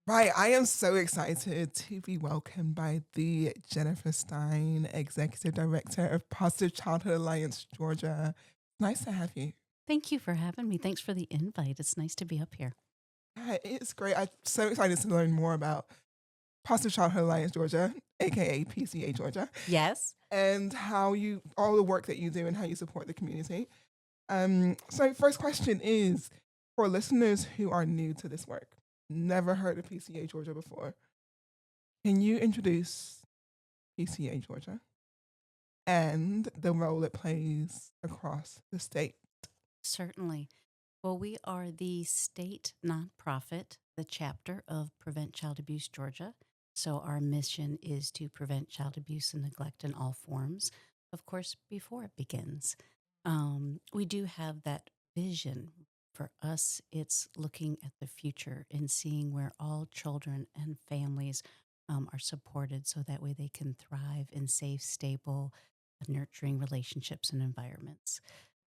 Right, I am so excited to be welcomed by the Jennifer Stein, Executive Director of Positive Childhood Alliance Georgia. Nice to have you. Thank you for having me. Thanks for the invite. It's nice to be up here. Yeah, it's great. I'm so excited to learn more about Positive Childhood Alliance Georgia, aka PCA Georgia, Yes. and how you all the work that you do and how you support the community. So first question is for listeners who are new to this work, never heard of PCA Georgia before. Can you introduce PCA Georgia and the role it plays across the state? Certainly. Well, we are the state nonprofit, the chapter of Prevent Child Abuse Georgia. So, our mission is to prevent child abuse and neglect in all forms, of course, before it begins. We do have that vision. For us, it's looking at the future and seeing where all children and families are supported so that way they can thrive in safe, stable, nurturing relationships and environments.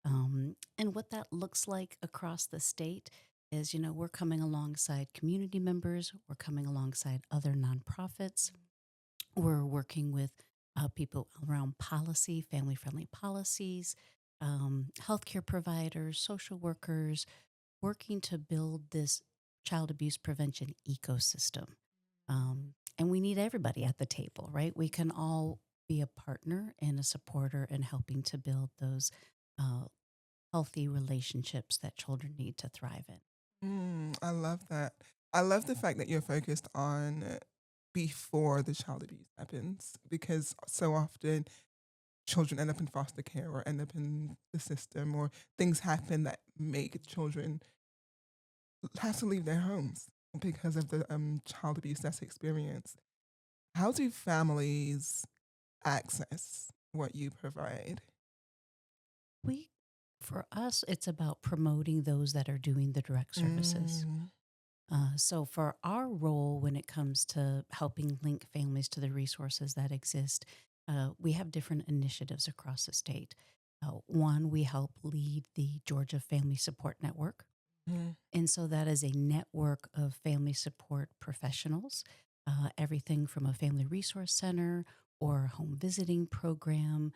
And what that looks like across the state is, we're coming alongside community members, we're coming alongside other nonprofits, we're working with people around policy, family friendly policies, healthcare providers, social workers, working to build this child abuse prevention ecosystem. And we need everybody at the table, right? We can all be a partner and a supporter in helping to build those uh, healthy relationships that children need to thrive in. I love that. I love the fact that you're focused on before the child abuse happens because so often children end up in foster care or end up in the system or things happen that make children have to leave their homes because of the child abuse that's experienced. How do families access what you provide? We, for us, it's about promoting those that are doing the direct services. Mm, So, for our role when it comes to helping link families to the resources that exist, we have different initiatives across the state. One, we help lead the Georgia Family Support Network. mm, And so that is a network of family support professionals, everything from a family resource center or a home visiting program,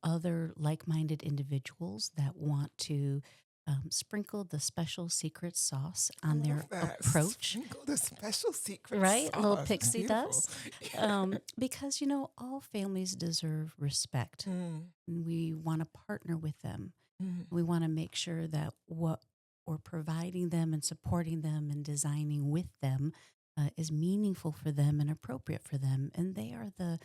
other like minded individuals that want to sprinkle the special secret sauce I on love their that. approach, Sprinkle the special secret right? A little sauce. It's pixie beautiful. dust. Because, all families deserve respect. Mm, And we want to partner with them. mm, We want to make sure that what we're providing them and supporting them and designing with them is meaningful for them and appropriate for them. And they are the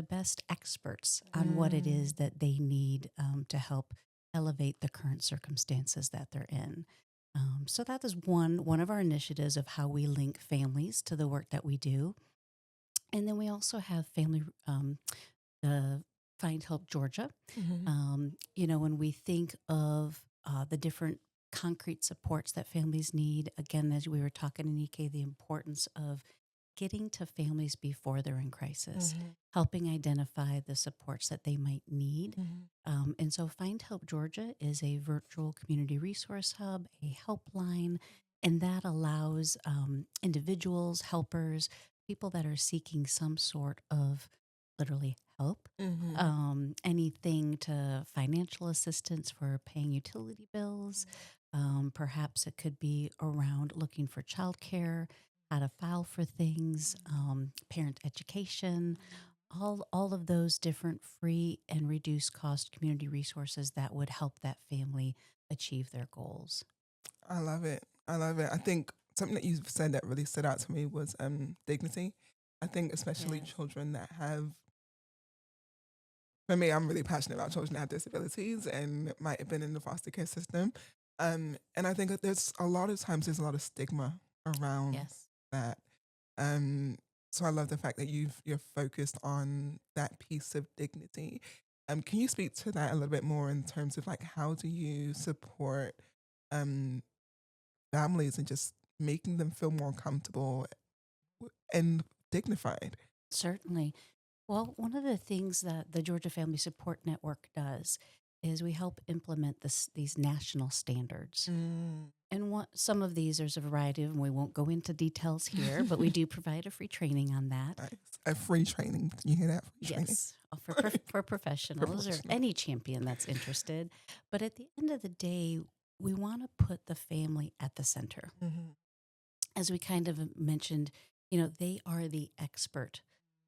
best experts on what it mm. is that they need to help elevate the current circumstances that they're in. So that is one of our initiatives of how we link families to the work that we do. And then we also have family the Find Help Georgia. Mhm. When we think of the different concrete supports that families need, again, as we were talking in EK, the importance of getting to families before they're in crisis, Mhm. helping identify the supports that they might need. Mhm. And so Find Help Georgia is a virtual community resource hub, a helpline, and that allows individuals, helpers, people that are seeking some sort of literally help. Mhm. Anything to financial assistance for paying utility bills. Perhaps it could be around looking for childcare, how to file for things, parent education, all of those different free and reduced cost community resources that would help that family achieve their goals. I love it. I love it. I think something that you said that really stood out to me was dignity. I think especially Yes. children that have, for me, I'm really passionate about children that have disabilities and might have been in the foster care system. And I think that there's a lot of times there's a lot of stigma around Yes. that. Um, so I love the fact that you're focused on that piece of dignity. Can you speak to that a little bit more in terms of like how do you support um families and just making them feel more comfortable and dignified? Certainly. Well, one of the things that the Georgia Family Support Network does is we help implement these national standards. Mm. And some of these, there's a variety of them. We won't go into details here, but we do provide a free training on that. Nice. A free training. You hear that? Free training. Yes, for professionals or Professional. any champion that's interested. But at the end of the day, we want to put the family at the center. Hmm. As we kind of mentioned, they are the expert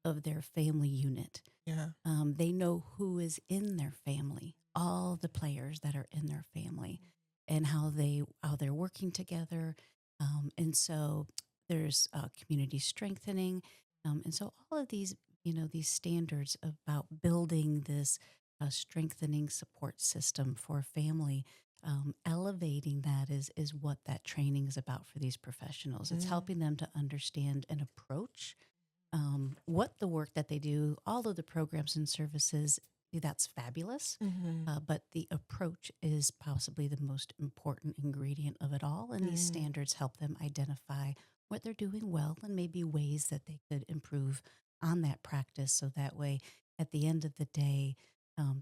of their family unit. Yeah. They know who is in their family, all the players that are in their family, and how they're working together. And so there's community strengthening, and so all of these standards about building this strengthening support system for a family. Elevating that is what that training is about for these professionals. It's Mm. helping them to understand and approach what the work that they do, all of the programs and services, that's fabulous. Hmm. But the approach is possibly the most important ingredient of it all. And these Mm. standards help them identify what they're doing well and maybe ways that they could improve on that practice. So that way, at the end of the day,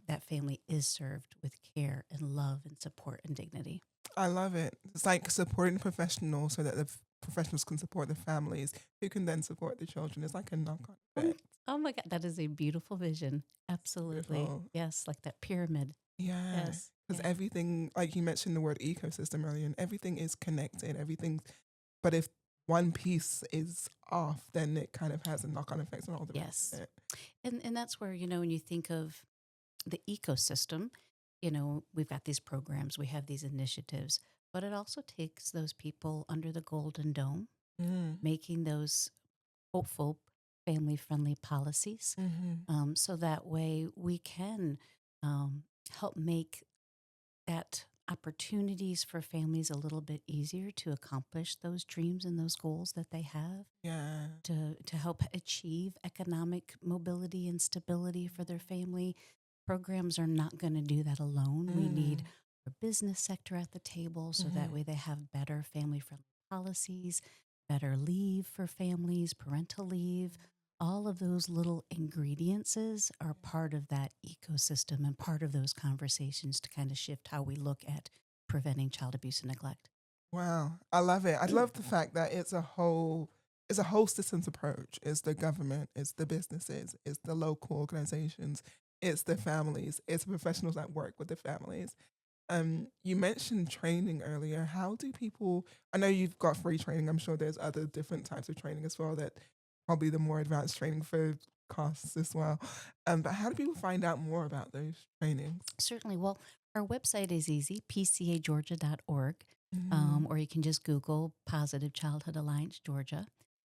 that family is served with care and love and support and dignity. I love it. It's like supporting the professionals so that the professionals can support the families who can then support the children. It's like a knock-on Oh, m- effect. oh my God, that is a beautiful vision. Absolutely. Beautiful. Yes, like that pyramid. Yeah. Yes. Because Yeah. everything, like you mentioned the word ecosystem earlier, and everything is connected. Everything, but if one piece is off, then it kind of has a knock-on effect on all the rest Yes. of it. And that's where, when you think of the ecosystem, we've got these programs, we have these initiatives, but it also takes those people under the golden dome, Mm. making those hopeful, family friendly policies. Hmm. So that way we can help make that opportunities for families a little bit easier to accomplish those dreams and those goals that they have Yeah. to help achieve economic mobility and stability for their family. Programs are not going to do that alone. We need Mm. our business sector at the table so that Hmm. way they have better family friendly policies, better leave for families, parental leave. All of those little ingredients are part of that ecosystem and part of those conversations to kind of shift how we look at preventing child abuse and neglect. Wow, I love it. I love the fact that it's a whole systems approach. It's the government, it's the businesses, it's the local organizations, it's the families, it's the professionals that work with the families. You mentioned training earlier. How do people? I know you've got free training. I'm sure there's other different types of training as well. That probably the more advanced training for costs as well. But how do people find out more about those trainings? Certainly. Well, our website is easy, pcageorgia.org, Mm. or you can just Google Positive Childhood Alliance Georgia.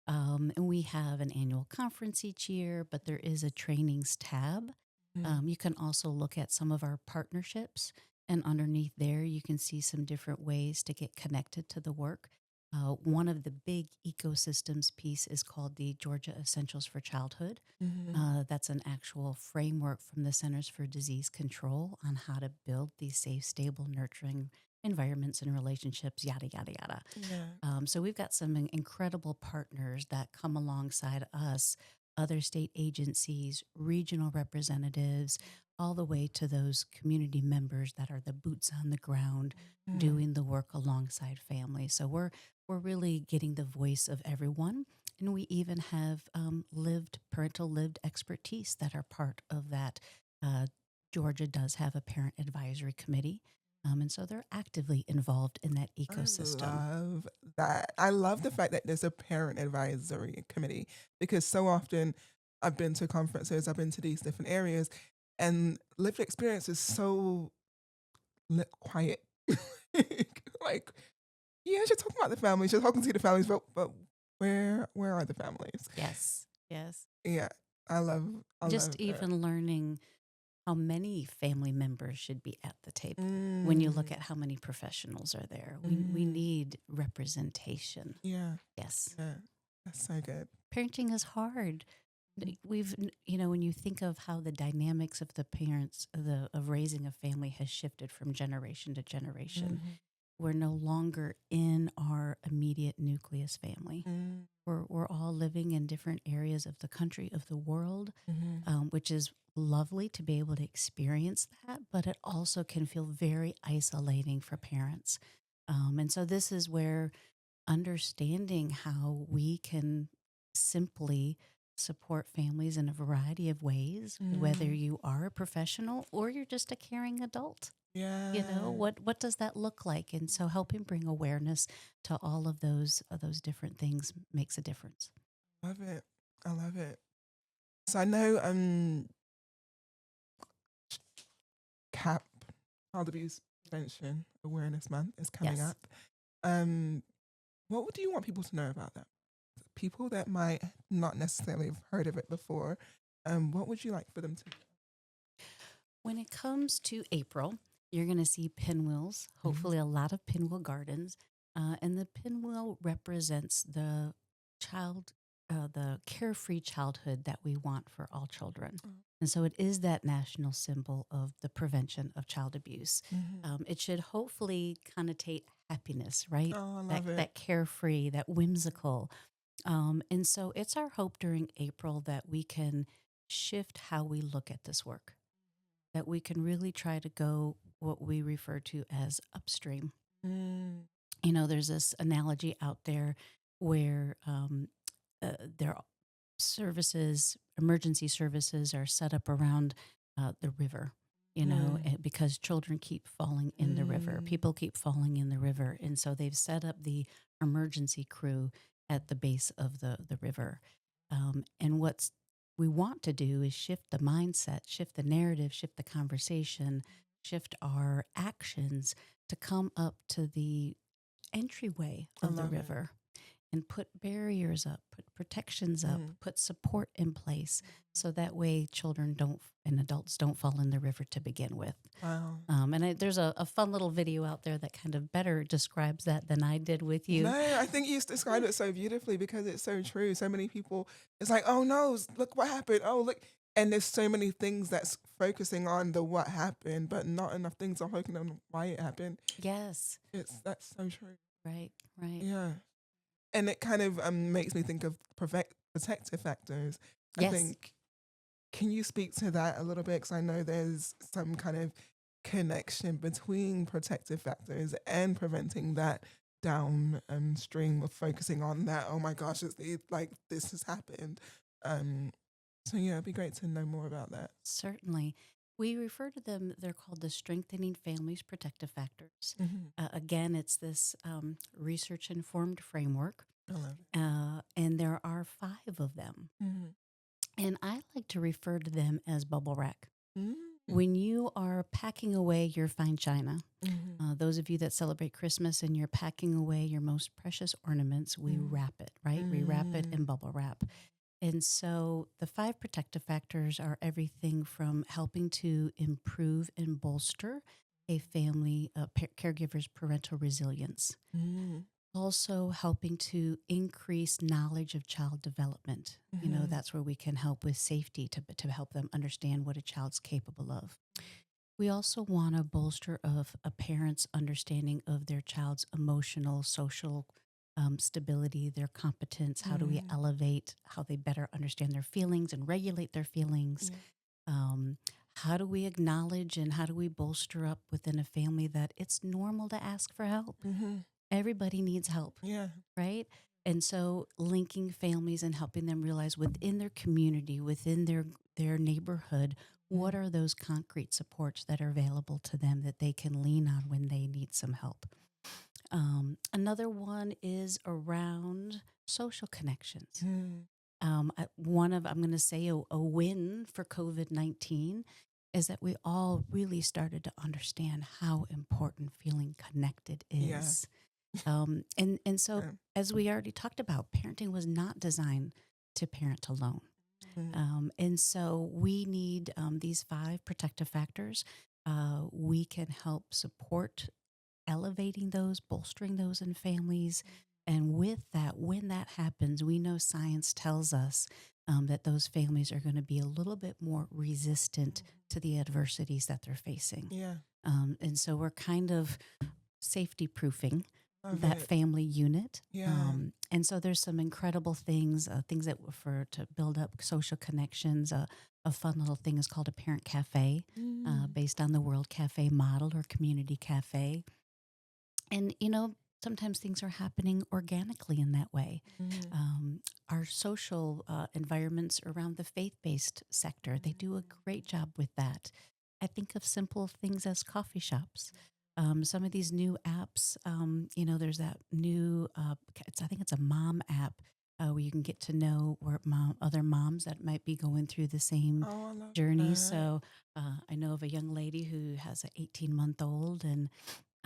And we have an annual conference each year, but there is a trainings tab. Mm. You can also look at some of our partnerships, and underneath there, you can see some different ways to get connected to the work. One of the big ecosystems piece is called the Georgia Essentials for Childhood. Mhm. That's an actual framework from the Centers for Disease Control on how to build these safe, stable, nurturing environments and relationships, yada, yada, yada. Yeah. So we've got some incredible partners that come alongside us, other state agencies, regional representatives, all the way to those community members that are the boots on the ground Mm. doing the work alongside families. So we're really getting the voice of everyone. And we even have parental lived expertise that are part of that. Uh, Georgia does have a parent advisory committee. And so they're actively involved in that I ecosystem. love that. I love the fact that there's a parent advisory committee because so often I've been to conferences, I've been to these different areas, and lived experience is so quiet. Like, yeah, you're talking about the families, you're talking to the families, but where are the families? Yes, yes. Yeah, I Just love that. even learning how many family members should be at the table. When you look Mm. at how many professionals are there, we Mm. need representation. Yeah, Yes. yeah, that's so good. Parenting is hard. When you think of how the dynamics of the parents of raising a family has shifted from generation to generation, Mhm. we're no longer in our immediate nucleus family. Mm, We're all living in different areas of the country, of the world, mm-hmm. which is lovely to be able to experience that, but it also can feel very isolating for parents. And so this is where understanding how we can simply support families in a variety of ways, whether Mm, you are a professional or you're just a caring adult. You know, yeah. what does that look like? And so helping bring awareness to all of those different things makes a difference. Love it. I love it. So I know CAP, Child Abuse Prevention Awareness Month, is coming Yes. up. Um, what would you want people to know about that? People that might not necessarily have heard of it before. What would you like for them to When it comes to April, you're going to see pinwheels, know? Mhm. hopefully a lot of pinwheel gardens. And the pinwheel represents the child, the carefree childhood that we want for all children. Oh, And so it is that national symbol of the prevention of child abuse. mhm. It should hopefully connotate happiness, right? Oh, I That, love it. that carefree, that whimsical. And so it's our hope during April that we can shift how we look at this work, that we can really try to go what we refer to as upstream. Mm, You know, there's this analogy out there where there are services, emergency services are set up around the river, you know, mm, because children keep falling in the river, mm, people keep falling in the river. And so they've set up the emergency crew at the base of the river. And what's we want to do is shift the mindset, shift the narrative, shift the conversation, shift our actions to come up to the entryway I of the love it. river and put barriers up, put protections up, Mm, put support in place so that way children don't and adults don't fall in the river to begin with. wow. There's a fun little video out there that kind of better describes that than I did with No, you. I think you described it so beautifully because it's so true. So many people, it's like, oh no, look what happened. Oh, look. And there's so many things that's focusing on the what happened, but not enough things are focusing on why it happened. Yes, That's so true. right, right. Yeah. And it kind of makes me think of protective factors. I Yes. think, can you speak to that a little bit? Because I know there's some kind of connection between protective factors and preventing that downstream of focusing on that. Oh my gosh, like this has happened. Um, so yeah, it'd be great to know more about that. Certainly. We refer to them, they're called the Strengthening Families Protective Factors. Hmm. Again, it's this research informed framework, I love and there are five of them. it. Hmm. And I like to refer to them as bubble wrap. Hmm. When you are packing away your fine china, Hmm. those of you that celebrate Christmas and you're packing away your most precious ornaments, we wrap it, right? We wrap it in Hmm. bubble wrap. And so the five protective factors are everything from helping to improve and bolster a family, caregiver's parental resilience, Hmm. also helping to increase knowledge of child development. You know, Hmm. that's where we can help with safety to help them understand what a child's capable of. We also want to bolster of a parent's understanding of their child's emotional, social stability, their competence. How do we Hmm. elevate how they better understand their feelings and regulate their feelings? Yeah. Um, how do we acknowledge and how do we bolster up within a family that it's normal to ask for help? Hmm. Everybody needs help, Yeah. right? And so linking families and helping them realize within their community, within their neighborhood, Mhm. what are those concrete supports that are available to them that they can lean on when they need some help. Another one is around social connections. Mm. I'm going to say a win for COVID-19 is that we all really started to understand how important feeling connected Yeah. is. And so, Yeah. as we already talked about, parenting was not designed to parent alone. Mm. And so, we need these five protective factors. We can help support elevating those, bolstering those in families. And with that, when that happens, we know science tells us that those families are going to be a little bit more resistant to the adversities that they're facing. Yeah. And so we're kind of safety proofing Love that it. family unit. Yeah. And so there's some incredible things, things that were for to build up social connections. A fun little thing is called a parent cafe, Mm. based on the World Cafe model or community cafe. And, sometimes things are happening organically in that way. Mm. Our social environments around the faith based sector, they do a great job with that. I think of simple things as coffee shops. Some of these new apps, there's that new, I think it's a mom app where you can get to know where other moms that might be going through the same Oh, I love journey. that. So I know of a young lady who has an 18-month-old, and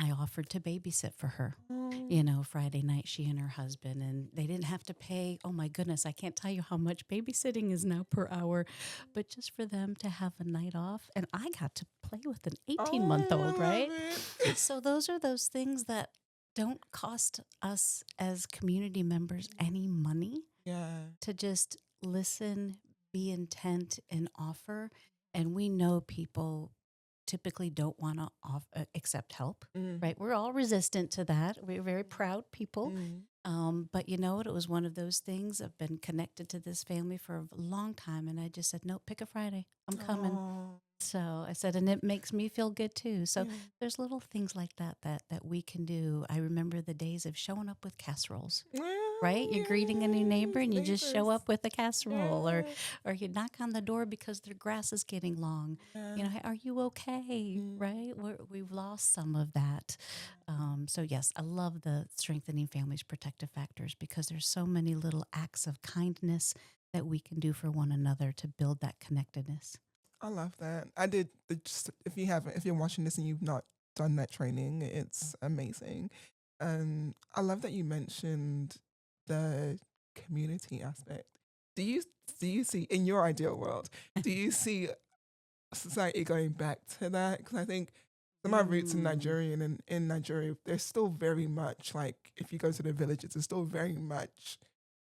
I offered to babysit for her. Oh, Friday night, she and her husband, and they didn't have to pay. Oh my goodness, I can't tell you how much babysitting is now per hour, but just for them to have a night off. And I got to play with an 18-month-old, I right? love it. So those are those things that don't cost us as community members any money Yeah. to just listen, be intent, and offer. And we know people typically don't want to accept help, Mm. right? We're all resistant to that. We're very proud people. Mm. But you know what? It was one of those things. I've been connected to this family for a long time. And I just said, no, pick a Friday. I'm coming. Oh, So I said, and it makes me feel good too. So yeah. there's little things like that we can do. I remember the days of showing up with casseroles, right? Well, You're greeting a new neighbor yes, and you just show neighbors. up with a casserole, Yeah. or you knock on the door because their grass is getting long. Yeah. Hey, are you okay? Mm. Right? We've lost some of that. So yes, I love the strengthening families protective factors because there's so many little acts of kindness that we can do for one another to build that connectedness. I love that. I did just if you're watching this and you've not done that training, it's amazing. I love that you mentioned the community aspect. Do you do you see in your ideal world? Do you see society going back to that? Because I think some of my roots in Mm, Nigeria and in Nigeria, there's still very much like if you go to the villages, it's still very much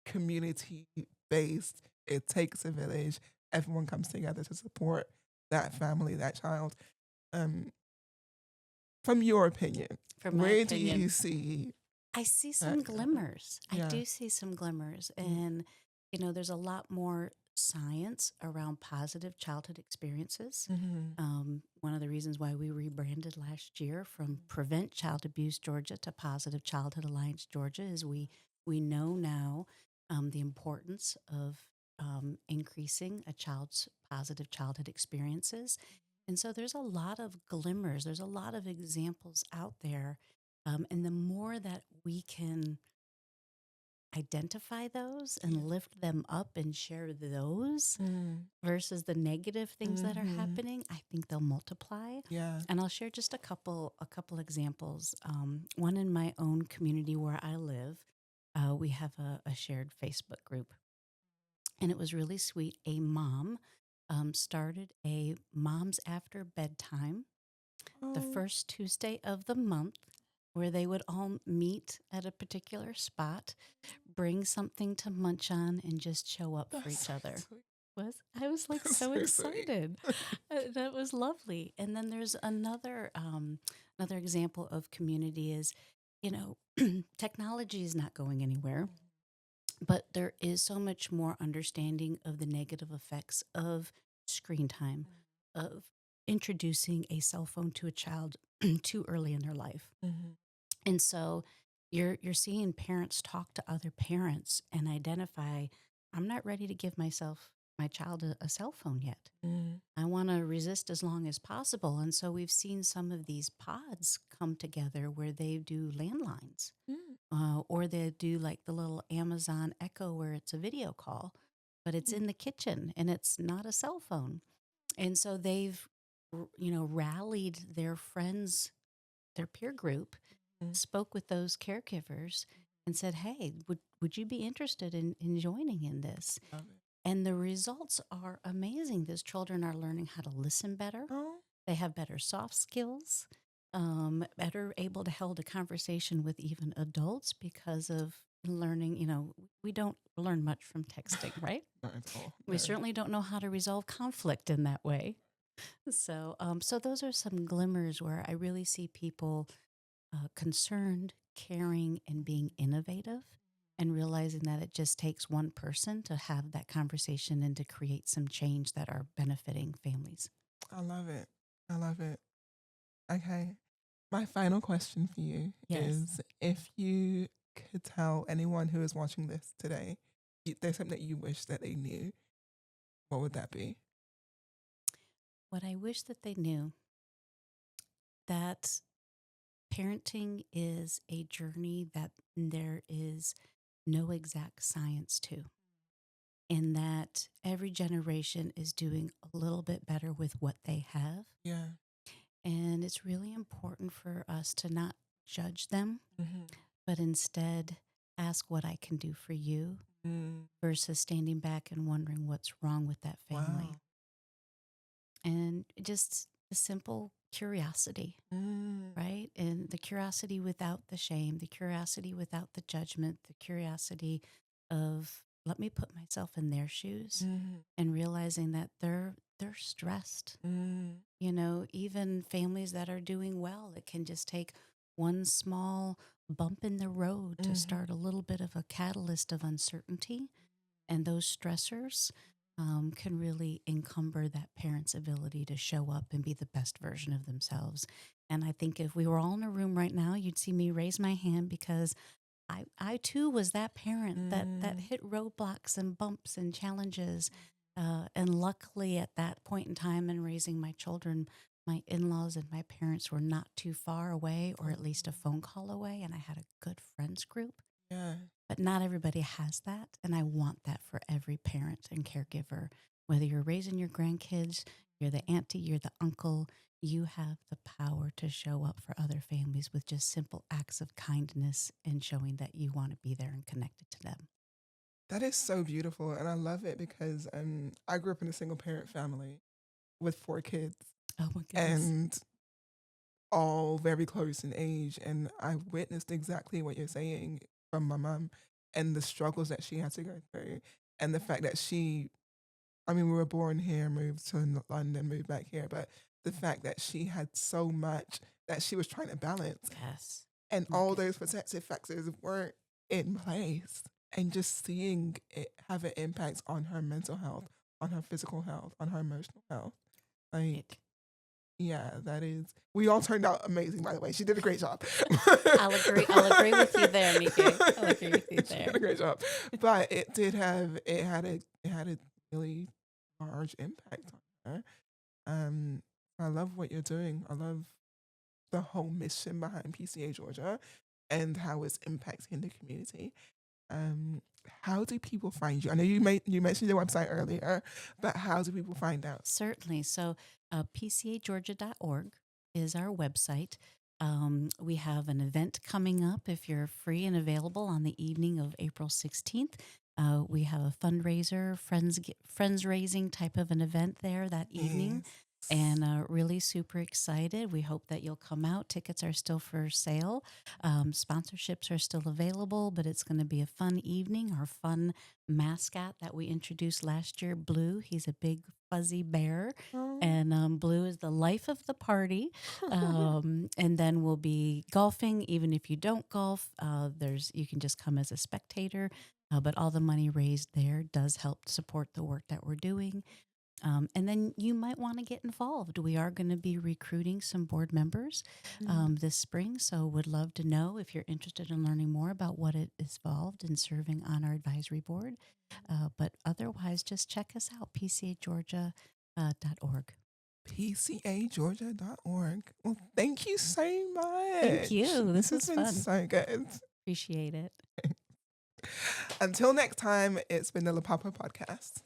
community based. It takes a village. Everyone comes together to support that family, that child. Um, from your opinion, from my where do opinion, you see I see that some coming? glimmers. I Yeah. do see some glimmers. Mm. And, there's a lot more science around positive childhood experiences. Mm-hmm. One of the reasons why we rebranded last year from Prevent Child Abuse Georgia to Positive Childhood Alliance Georgia is we know now the importance of increasing a child's positive childhood experiences. And so there's a lot of glimmers, there's a lot of examples out there. And the more that we can identify those Yeah. and lift them up and share those Mm. versus the negative things that are Mm-hmm. happening, I think they'll multiply. Yeah. And I'll share just a couple examples. One in my own community where I live, we have a shared Facebook group, and it was really sweet. A mom started a moms after bedtime the Oh, first Tuesday of the month, where they would all meet at a particular spot, bring something to munch on, and just show up for that's each so other. sweet. I was like That's so so sweet. excited. That was lovely. And then there's another example of community is, you know, technology is not going anywhere, but there is so much more understanding of the negative effects of screen time, of introducing a cell phone to a child too early in their life. Mm-hmm. And so you're seeing parents talk to other parents and identify, I'm not ready to give my child a cell phone yet. Mm. I want to resist as long as possible. And so we've seen some of these pods come together where they do landlines, Mm. or they do like the little Amazon Echo where it's a video call, but it's Mm. in the kitchen and it's not a cell phone. And so they've, rallied their friends, their peer group, Mm. spoke with those caregivers and said, hey, would you be interested in joining in this? Love it. And the results are amazing. Those children are learning how to listen better. Oh, They have better soft skills, better able to hold a conversation with even adults because of learning. We don't learn much from texting, right? not at all. We No. certainly don't know how to resolve conflict in that way. So those are some glimmers where I really see people concerned, caring, and being innovative, and realizing that it just takes one person to have that conversation and to create some change that are benefiting families. I love it. I love it. Okay. My final question for you Yes. is if you could tell anyone who is watching this today, there's something that you wish that they knew, what would that be? What I wish that they knew, that parenting is a journey that there is no exact science to, and that every generation is doing a little bit better with what they have. Yeah. And it's really important for us to not judge them, Mm-hmm. but instead ask what I can do for you Mm. versus standing back and wondering what's wrong with that family. Wow. And just the simple curiosity, Mm. right? And the curiosity without the shame, the curiosity without the judgment, the curiosity of let me put myself in their shoes Mm. and realizing that they're stressed. Mm. You know, even families that are doing well, it can just take one small bump in the road to Mm-hmm. start a little bit of a catalyst of uncertainty. And those stressors can really encumber that parent's ability to show up and be the best version of themselves. And I think if we were all in a room right now, you'd see me raise my hand because I too was that parent that Mm. hit roadblocks and bumps and challenges. And luckily, at that point in time in raising my children, my in laws and my parents were not too far away, or at least a phone call away. And I had a good friends group. Yeah. But not everybody has that. And I want that for every parent and caregiver. Whether you're raising your grandkids, you're the auntie, you're the uncle, you have the power to show up for other families with just simple acts of kindness and showing that you want to be there and connected to them. That is so beautiful. And I love it because I grew up in a single parent family with 4 kids Oh my goodness. and all very close in age. And I witnessed exactly what you're saying from my mom and the struggles that she had to go through. And the fact that I mean, we were born here, moved to London, moved back here, but the fact that she had so much that she was trying to balance Yes. and My all those goodness. protective factors weren't in place. And just seeing it have an impact on her mental health, on her physical health, on her emotional health. Right. Like, yeah, that is. We all turned out amazing, by the way. She did a great job. I'll agree. I'll agree with you there, Nike. I'll agree with you She there. did a great job, but it did have it had a really large impact on her. Um, I love what you're doing. I love the whole mission behind PCA Georgia and how it's impacting the community. Um, how do people find you? I know you mentioned your website earlier, but how do people find out? Certainly. So, pcageorgia.org is our website. We have an event coming up if you're free and available on the evening of April 16th. We have a fundraiser, friends raising type of an event there that evening. Yes. And really super excited. We hope that you'll come out. Tickets are still for sale. Sponsorships are still available, but it's going to be a fun evening. Our fun mascot that we introduced last year, Blue, he's a big fuzzy bear. Oh. And Blue is the life of the party. And then we'll be golfing. Even if you don't golf, you can just come as a spectator. But all the money raised there does help support the work that we're doing. And then you might want to get involved. We are going to be recruiting some board members this spring, so would love to know if you're interested in learning more about what it is involved in serving on our advisory board. But otherwise, just check us out, pcageorgia.org. PCAgeorgia.org. Well, thank you so Thank much. you. This Has was been fun. so good. Appreciate it. Until next time, it's been the La Papa Podcast.